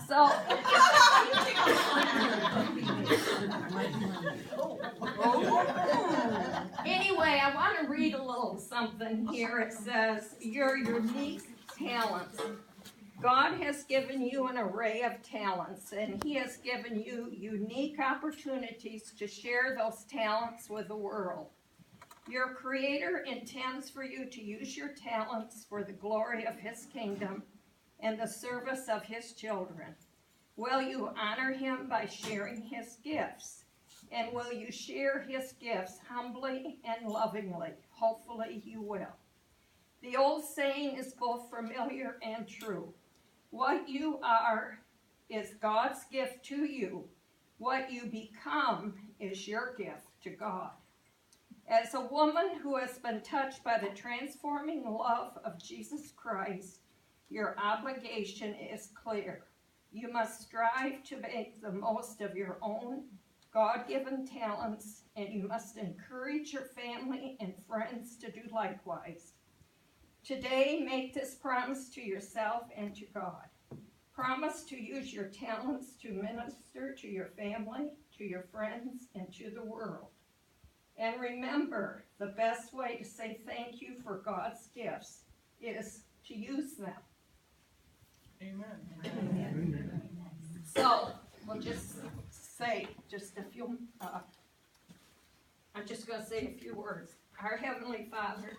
So, anyway, I want to read a little something here. It says, your unique talents. God has given you an array of talents, and He has given you unique opportunities to share those talents with the world. Your Creator intends for you to use your talents for the glory of His kingdom and the service of His children. Will you honor Him by sharing His gifts? And will you share His gifts humbly and lovingly? Hopefully you will. The old saying is both familiar and true. What you are is God's gift to you. What you become is your gift to God. As a woman who has been touched by the transforming love of Jesus Christ, your obligation is clear. You must strive to make the most of your own God-given talents, and you must encourage your family and friends to do likewise. Today, make this promise to yourself and to God. Promise to use your talents to minister to your family, to your friends, and to the world. And remember, the best way to say thank you for God's gifts is to use them. Amen. Amen. So, we'll just say just a few, I'm just going to say a few words. Our Heavenly Father,